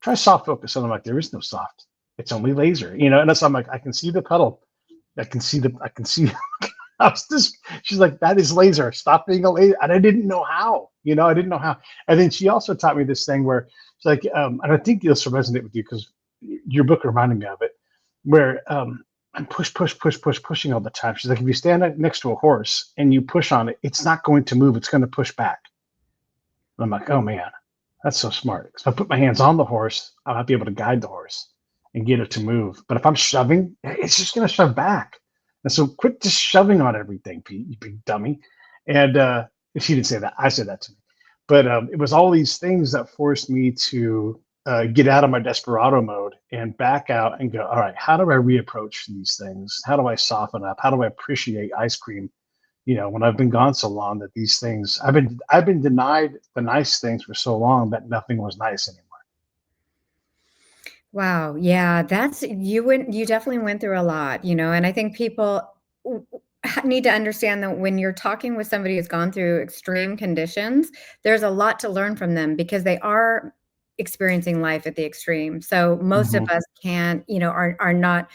Try soft focus. And I'm like, there is no soft. It's only laser. And so I'm like, I can see the petal. I can see. I was this. She's like, that is laser. Stop being a laser. And I didn't know how. I didn't know how. And then she also taught me this thing where it's like, and I think this will resonate with you because your book reminded me of it, where I'm pushing all the time. She's like, if you stand next to a horse and you push on it, it's not going to move. It's going to push back. And I'm like, oh man, that's so smart. If I put my hands on the horse, I might be able to guide the horse and get it to move. But if I'm shoving, it's just going to shove back. And so quit just shoving on everything, Pete, you big dummy. And she didn't say that. I said that to me. But it was all these things that forced me to get out of my desperado mode and back out and go, all right, how do I reapproach these things? How do I soften up? How do I appreciate ice cream? When I've been gone so long that these things, I've been denied the nice things for so long that nothing was nice anymore. Wow, yeah, you definitely went through a lot, and I think people need to understand that when you're talking with somebody who's gone through extreme conditions, there's a lot to learn from them because they are experiencing life at the extreme. So most of Mm-hmm. us can't, are not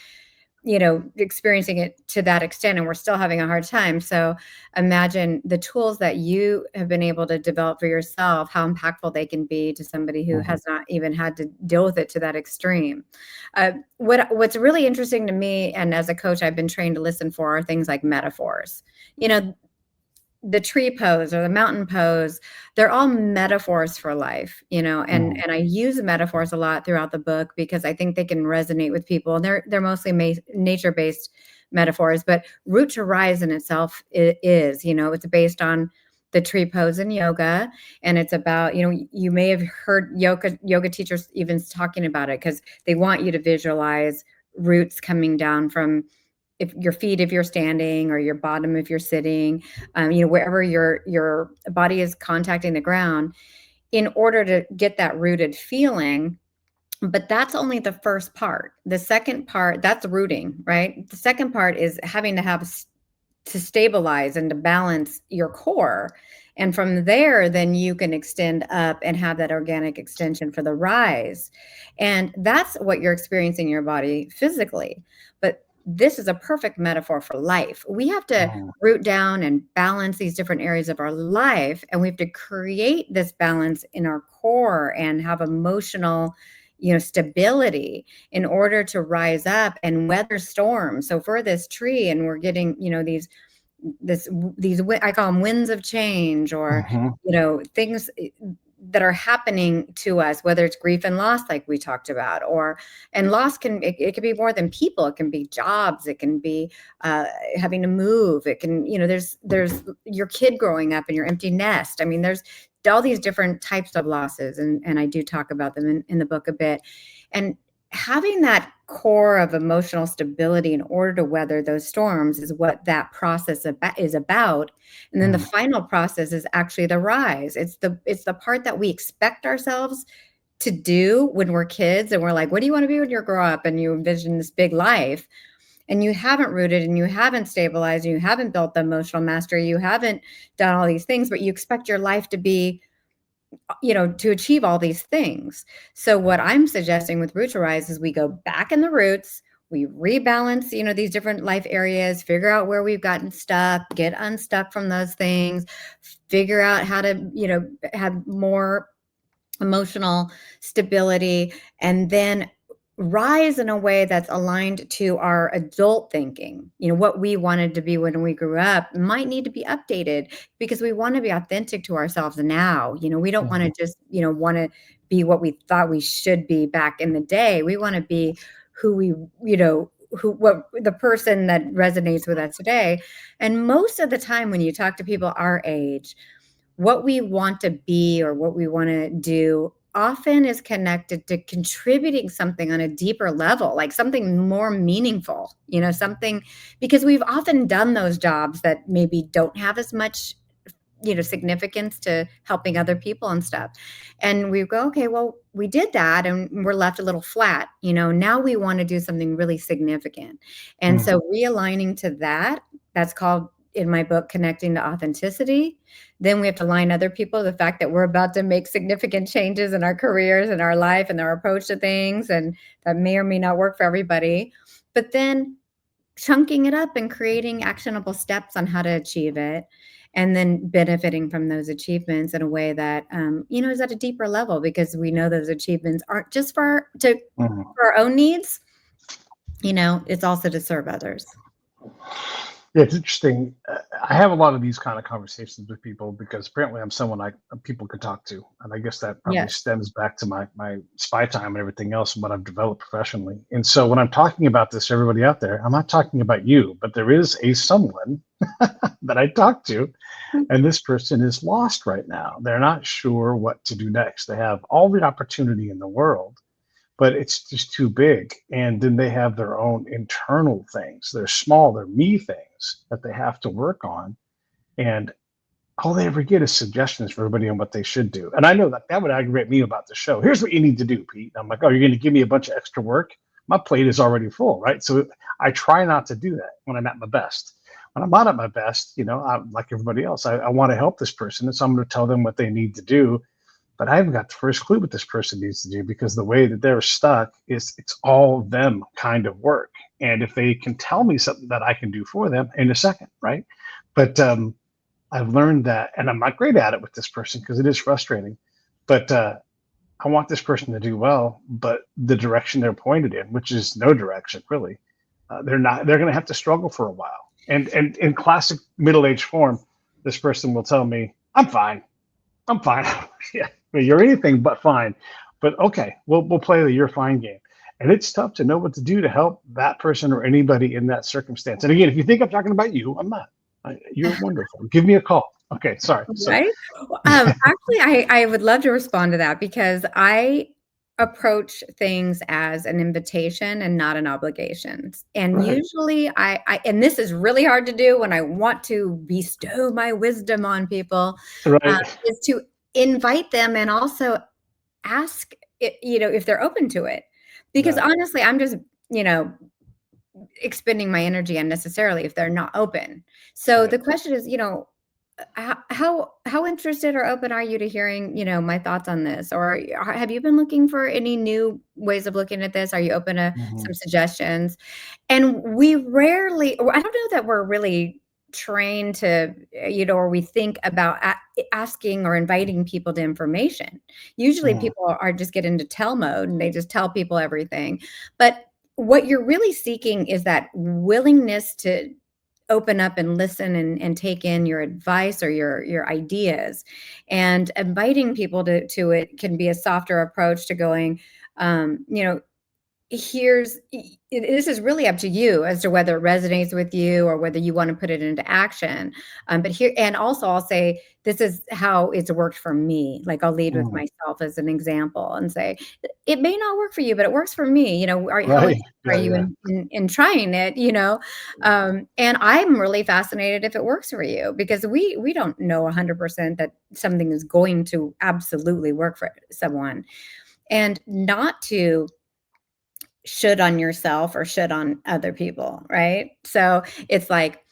experiencing it to that extent, and we're still having a hard time. So imagine the tools that you have been able to develop for yourself, how impactful they can be to somebody who Mm-hmm. has not even had to deal with it to that extreme. What's really interesting to me, and as a coach, I've been trained to listen for, are things like metaphors. The tree pose or the mountain pose, they're all metaphors for life, Mm-hmm. and I use metaphors a lot throughout the book because I think they can resonate with people. And they're mostly nature-based metaphors, but root to rise in itself is, it's based on the tree pose in yoga. And it's about, you may have heard yoga teachers even talking about it because they want you to visualize roots coming down from if your feet if you're standing, or your bottom if you're sitting, wherever your body is contacting the ground, in order to get that rooted feeling. But that's only the first part. The second part, that's rooting, right? The second part is having to stabilize and to balance your core. And from there, then you can extend up and have that organic extension for the rise. And that's what you're experiencing in your body physically. But this is a perfect metaphor for life. We have to root down and balance these different areas of our life. And we have to create this balance in our core and have emotional stability in order to rise up and weather storms. So for this tree, and we're getting, these I call them winds of change, or Mm-hmm. things that are happening to us, whether it's grief and loss, like we talked about, and loss it can be more than people. It can be jobs. It can be having to move. It can, there's your kid growing up in your empty nest. I mean, there's all these different types of losses. And I do talk about them in the book a bit. And having that core of emotional stability in order to weather those storms is what that process is about. And then the final process is actually the rise. It's the part that we expect ourselves to do when we're kids, and we're like, what do you want to be when you grow up? And you envision this big life, and you haven't rooted, and you haven't stabilized, and you haven't built the emotional mastery, you haven't done all these things, but you expect your life to be, to achieve all these things. So what I'm suggesting with Root to Rise is we go back in the roots, we rebalance, these different life areas, figure out where we've gotten stuck, get unstuck from those things, figure out how to, have more emotional stability, and then rise in a way that's aligned to our adult thinking. What we wanted to be when we grew up might need to be updated because we want to be authentic to ourselves now. We don't want to just, want to be what we thought we should be back in the day. We want to be who we, what the person that resonates with us today. And most of the time when you talk to people our age, what we want to be or what we want to do often is connected to contributing something on a deeper level, like something more meaningful, something, because we've often done those jobs that maybe don't have as much, significance to helping other people and stuff. And we go, okay, well, we did that and we're left a little flat, now we want to do something really significant. And so realigning to that's called, in my book, Connecting to Authenticity. Then we have to align other people to the fact that we're about to make significant changes in our careers and our life and our approach to things. And that may or may not work for everybody. But then chunking it up and creating actionable steps on how to achieve it. And then benefiting from those achievements in a way that, is at a deeper level, because we know those achievements aren't just for our own needs. It's also to serve others. Yeah, it's interesting. I have a lot of these kind of conversations with people because apparently I'm someone people can talk to, and I guess that probably stems back to my spy time and everything else and what I've developed professionally. And so when I'm talking about this, everybody out there, I'm not talking about you, but there is someone that I talk to, and this person is lost right now. They're not sure what to do next. They have all the opportunity in the world, but it's just too big. And then they have their own internal things. They're small, they're me things that they have to work on. And all they ever get is suggestions for everybody on what they should do. And I know that would aggravate me about the show. Here's what you need to do, Pete. And I'm like, oh, you're going to give me a bunch of extra work? My plate is already full, right? So I try not to do that when I'm at my best. When I'm not at my best, I'm like everybody else. I want to help this person. And so I'm going to tell them what they need to do. But I haven't got the first clue what this person needs to do, because the way that they're stuck is it's all them kind of work. And if they can tell me something that I can do for them in a second, right? But I've learned that, and I'm not great at it with this person because it is frustrating, but I want this person to do well, but the direction they're pointed in, which is no direction really, they're going to have to struggle for a while. And in classic middle-aged form, this person will tell me, I'm fine. Yeah, you're anything but fine. But okay, we'll play the you're fine game. And it's tough to know what to do to help that person or anybody in that circumstance. And again, if you think I'm talking about you, I'm not. You're wonderful. Give me a call. Okay, sorry. Right? Actually, I would love to respond to that, because I approach things as an invitation and not an obligation. And usually I and this is really hard to do when I want to bestow my wisdom on people, is to invite them and also ask, if they're open to it. Because honestly, I'm just, expending my energy unnecessarily if they're not open. So the question is, how interested or open are you to hearing, my thoughts on this? Or have you been looking for any new ways of looking at this? Are you open to some suggestions? And we rarely, or I don't know that we're really trained to, or we think about asking or inviting people to information. Usually people are just get into tell mode and they just tell people everything. But what you're really seeking is that willingness to open up and listen and take in your advice or your ideas. And inviting people to it can be a softer approach to going, you know, this is really up to you as to whether it resonates with you or whether you want to put it into action. But here, and also I'll say, this is how it's worked for me. Like I'll lead with Mm, myself as an example and say, it may not work for you, but it works for me. How right. interested are Yeah. you Yeah. in trying it? And I'm really fascinated if it works for you, because we don't know 100% that something is going to absolutely work for someone. And not to should on yourself or should on other people, right? So it's like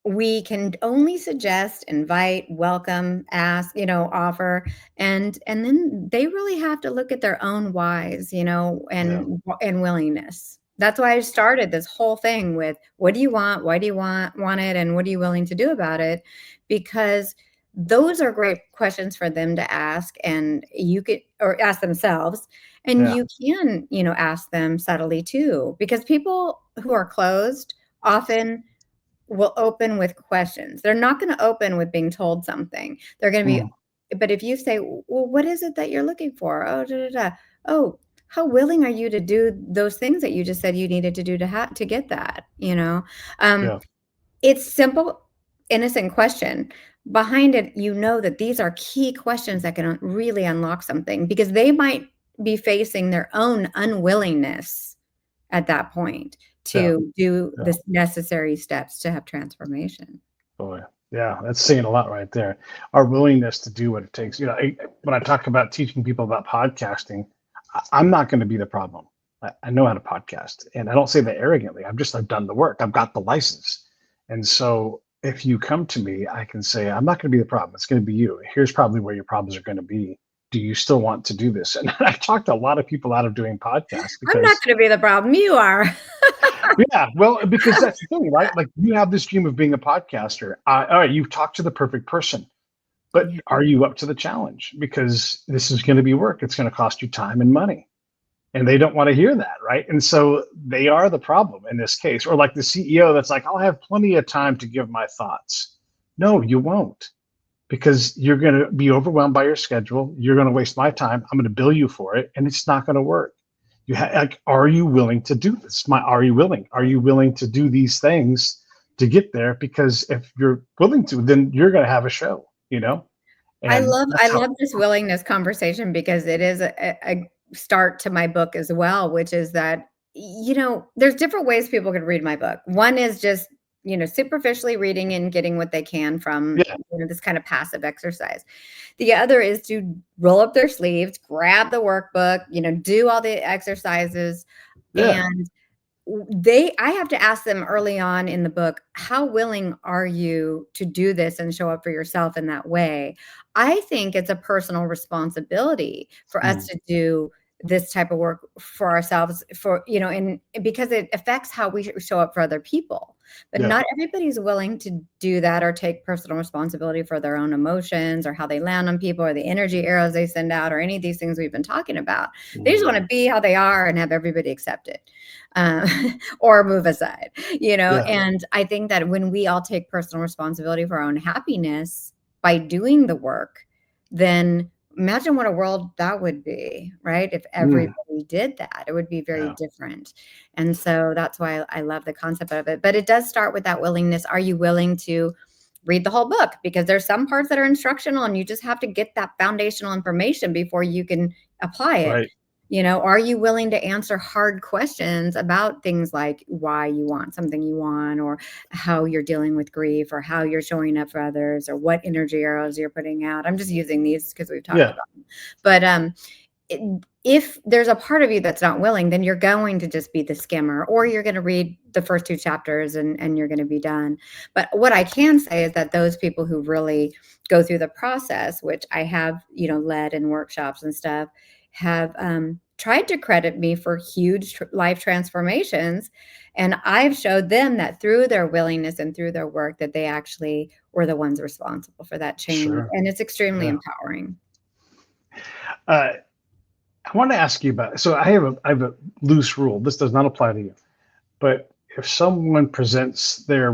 we can only suggest, invite, welcome, ask, offer, and then they really have to look at their own whys, Yeah. and willingness. That's why I started this whole thing with, what do you want? Why do you want it? And what are you willing to do about it? Because those are great questions for them to ask, and you could, or ask themselves, and Yeah. you can, ask them subtly too, because people who are closed often will open with questions. They're not gonna open with being told something. They're gonna be, Mm, but if you say, "Well, what is it that you're looking for?" "Oh, da, da, da." "Oh, how willing are you to do those things that you just said you needed to do to get that?" yeah. It's simple, innocent question. Behind it, that these are key questions that can really unlock something, because they might be facing their own unwillingness at that point Yeah. to do Yeah. the necessary steps to have transformation. Boy, yeah, that's saying a lot right there. Our willingness to do what it takes. When I talk about teaching people about podcasting, I'm not going to be the problem. I know how to podcast, and I don't say that arrogantly. I've done the work. I've got the license, and so if you come to me, I can say I'm not going to be the problem. It's going to be you. Here's probably where your problems are going to be. Do you still want to do this? And I've talked a lot of people out of doing podcasts I'm not because gonna be the problem, you are. yeah, well, because that's the thing, right? Like you have this dream of being a podcaster. All right, you've talked to the perfect person, but Yeah. are you up to the challenge? Because this is going to be work. It's going to cost you time and money. And they don't want to hear that, right? And so they are the problem in this case. Or like the CEO that's like, I'll have plenty of time to give my thoughts. No, you won't, because you're going to be overwhelmed by your schedule. You're going to waste my time. I'm going to bill you for it, and it's not going to work. Like, are you willing to do this? Are you willing? Are you willing to do these things to get there? Because if you're willing to, then you're going to have a show, I and love I that's how. love this willingness conversation, because it is a start to my book as well, which is that, there's different ways people could read my book. One is just, superficially reading and getting what they can from, Yeah, this kind of passive exercise. The other is to roll up their sleeves, grab the workbook, do all the exercises, yeah, and I have to ask them early on in the book, how willing are you to do this and show up for yourself in that way? I think it's a personal responsibility for us mm, to do this type of work for ourselves, and because it affects how we show up for other people. But yeah, not everybody's willing to do that or take personal responsibility for their own emotions or how they land on people or the energy arrows they send out or any of these things we've been talking about. They just want mm, to be how they are and have everybody accept it. uh, or move aside, yeah, and I think that when we all take personal responsibility for our own happiness by doing the work, then imagine what a world that would be, right? If mm, everybody did that, it would be very yeah, different. And so that's why I love the concept of it. But it does start with that willingness. Are you willing to read the whole book? Because there's some parts that are instructional and you just have to get that foundational information before you can apply it. right, Are you willing to answer hard questions about things like why you want something you want, or how you're dealing with grief, or how you're showing up for others, or what energy arrows you're putting out? I'm just using these because we've talked yeah, about them. But if there's a part of you that's not willing, then you're going to just be the skimmer, or you're going to read the first two chapters and you're going to be done. But what I can say is that those people who really go through the process, which I have, led in workshops and stuff, have tried to credit me for huge life transformations. And I've showed them that through their willingness and through their work, that they actually were the ones responsible for that change. sure, And it's extremely yeah. empowering. Uh, I want to ask you about. So I have a loose rule. This does not apply to you, but if someone presents their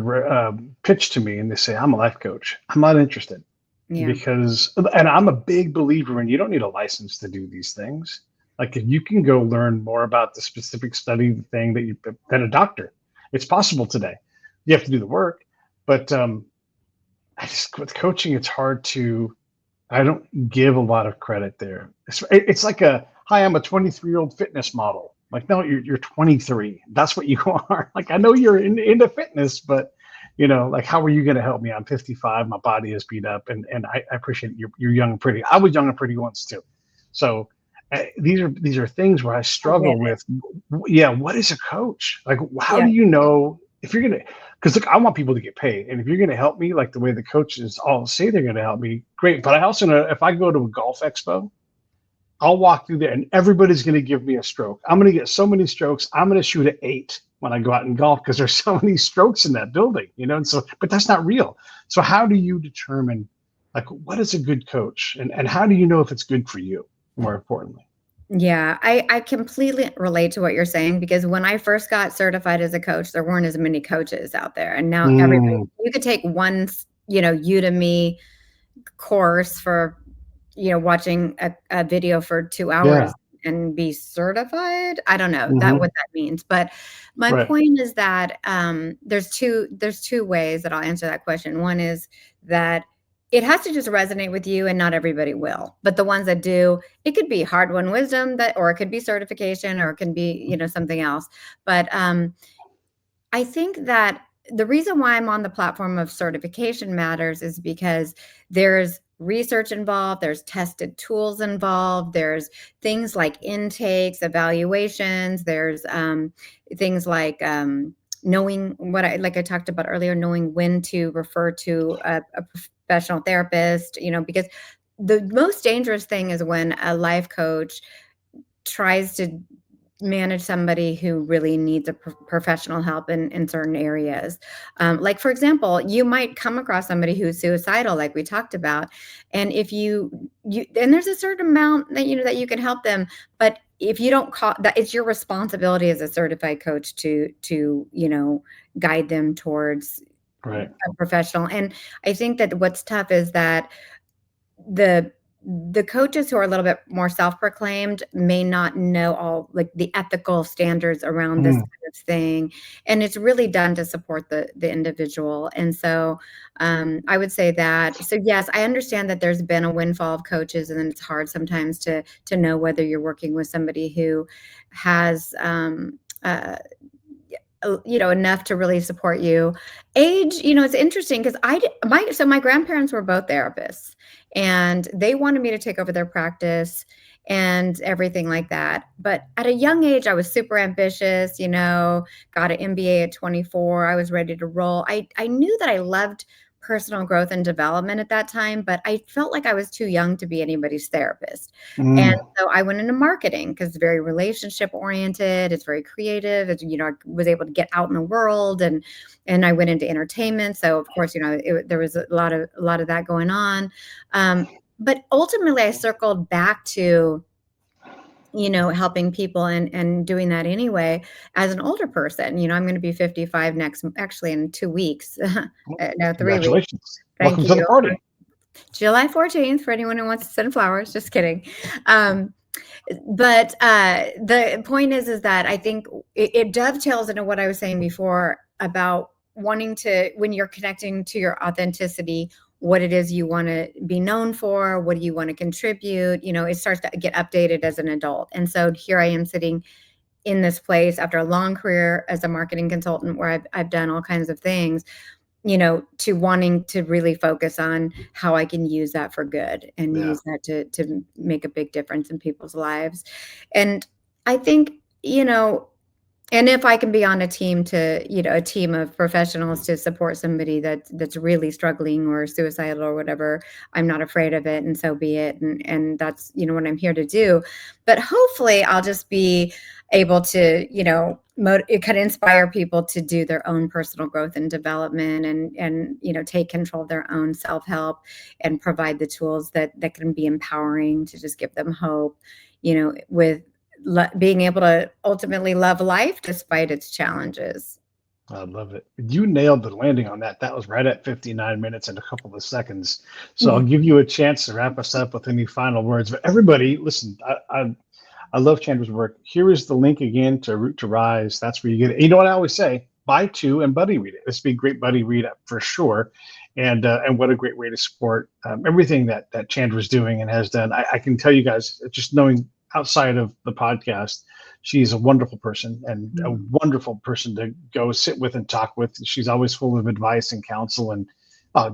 pitch to me and they say, I'm a life coach, I'm not interested Yeah. because, and I'm a big believer in you don't need a license to do these things. Like if you can go learn more about the specific study thing than a doctor, it's possible today. You have to do the work, but I just with coaching, it's hard to. I don't give a lot of credit there. It's like hi, I'm a 23-year-old fitness model. Like, no, you're 23. That's what you are. Like, I know you're into fitness, but like, how are you going to help me? I'm 55. My body is beat up, and I appreciate you're young and pretty. I was young and pretty once too. So these are things where I I get struggle it. with. Yeah, what is a coach? Like, how Yeah. do you know if you're gonna? Because look, I want people to get paid, and if you're gonna help me, like the way the coaches all say they're gonna help me, great. But I also know if I go to a golf expo, I'll walk through there, and everybody's gonna give me a stroke. I'm gonna get so many strokes. I'm gonna shoot an 8 when I go out and golf because there's so many strokes in that building, And so, but that's not real. So how do you determine, like, what is a good coach, and how do you know if it's good for you? More importantly. Yeah, I completely relate to what you're saying because when I first got certified as a coach, there weren't as many coaches out there, and now everybody Mm, you could take one, Udemy course for, watching a video for 2 yeah. hours and be certified? I don't know that Hmm. what that means, but my Right. point is that, there's two ways that I'll answer that question. One is that it has to just resonate with you and not everybody will, but the ones that do, it could be hard-won wisdom or it could be certification or it can be, something else, but, I think that the reason why I'm on the platform of certification matters is because there's research involved, there's tested tools involved, there's things like intakes, evaluations, there's things like knowing like I talked about earlier, knowing when to refer to a professional therapist, because the most dangerous thing is when a life coach tries to manage somebody who really needs a professional help in certain areas. Like for example, you might come across somebody who's suicidal, like we talked about, and if you and there's a certain amount that that you can help them, but if you don't call that, it's your responsibility as a certified coach to guide them towards Right. a professional. And I think that what's tough is that the the coaches who are a little bit more self-proclaimed may not know all like the ethical standards around this Mm, kind of thing, and it's really done to support the individual. And so I would say that, so yes, I understand that there's been a windfall of coaches, and then it's hard sometimes to know whether you're working with somebody who has enough to really support you. Age, it's interesting because my grandparents were both therapists, and they wanted me to take over their practice and everything like that. But at a young age, I was super ambitious, got an MBA at 24. I was ready to roll. I knew that I loved personal growth and development at that time, but I felt like I was too young to be anybody's therapist. And mm, so I went into marketing because it's very relationship oriented. It's very creative. I was able to get out in the world, and I went into entertainment. So of course, there was a lot of that going on. But ultimately, I circled back to helping people and doing that anyway as an older person. I'm going to be 55 actually in 2 weeks. No, 3 weeks. congratulations. Thank Welcome to the you. party. July 14th for anyone who wants to send flowers. Just kidding. Um, but the point is that I think it dovetails into what I was saying before about wanting to, when you're connecting to your authenticity, what it is you want to be known for, what do you want to contribute, it starts to get updated as an adult. And so here I am sitting in this place after a long career as a marketing consultant where I've done all kinds of things, to wanting to really focus on how I can use that for good and Yeah. use that to make a big difference in people's lives. And I think, and if I can be on a team a team of professionals to support somebody that's really struggling or suicidal or whatever, I'm not afraid of it, and so be it. And that's, what I'm here to do. But hopefully I'll just be able to, it could inspire people to do their own personal growth and development and take control of their own self-help and provide the tools that can be empowering to just give them hope, with being able to ultimately love life despite its challenges. I love it. You nailed the landing on that. That was right at 59 minutes and a couple of seconds. So I'll Mhm. give you a chance to wrap us up with any final words. But everybody, listen, I love Chandra's work. Here is the link again to Root to Rise. That's where you get it. You know what I always say? Buy two and buddy read it. This would be a great buddy read up for sure. And what a great way to support everything that Chandra's doing and has done. I can tell you guys, just knowing outside of the podcast, she's a wonderful person and a Mm. wonderful person to go sit with and talk with. She's always full of advice and counsel, and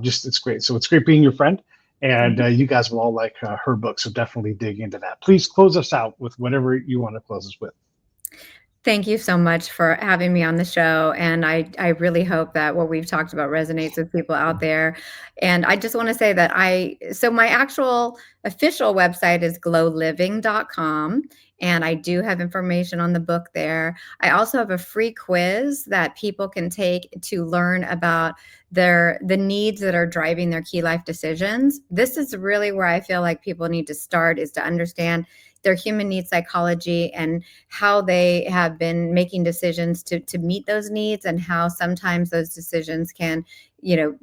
just it's great. So it's great being your friend. And Thanks. you guys will all like her book, so definitely dig into that. Please close us out with whatever you want to close us with. Thank you so much for having me on the show, and I really hope that what we've talked about resonates with people out there. And I just wanna say that my actual official website is glowliving.com, and I do have information on the book there. I also have a free quiz that people can take to learn about the needs that are driving their key life decisions. This is really where I feel like people need to start, is to understand their human needs psychology and how they have been making decisions to meet those needs, and how sometimes those decisions can, you know,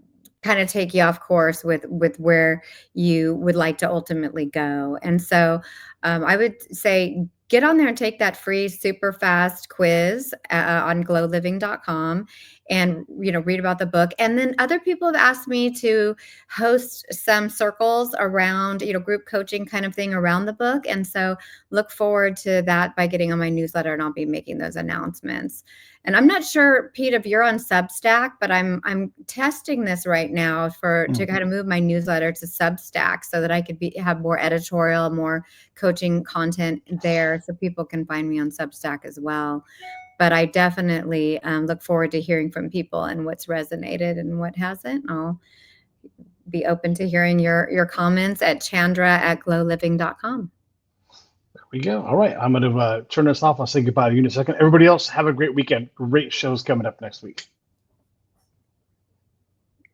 kind of take you off course with where you would like to ultimately go. And so I would say get on there and take that free super fast quiz on glowliving.com, and read about the book. And then other people have asked me to host some circles around, group coaching kind of thing around the book. And so look forward to that by getting on my newsletter, and I'll be making those announcements. And I'm not sure, Pete, if you're on Substack, but I'm testing this right now to kind of move my newsletter to Substack so that I could have more editorial, more coaching content there, so people can find me on Substack as well. But I definitely look forward to hearing from people and what's resonated and what hasn't. I'll be open to hearing your comments at chandra@glowliving.com. There we go. All right. I'm going to turn this off. I'll say goodbye to you in a second. Everybody else, have a great weekend. Great shows coming up next week.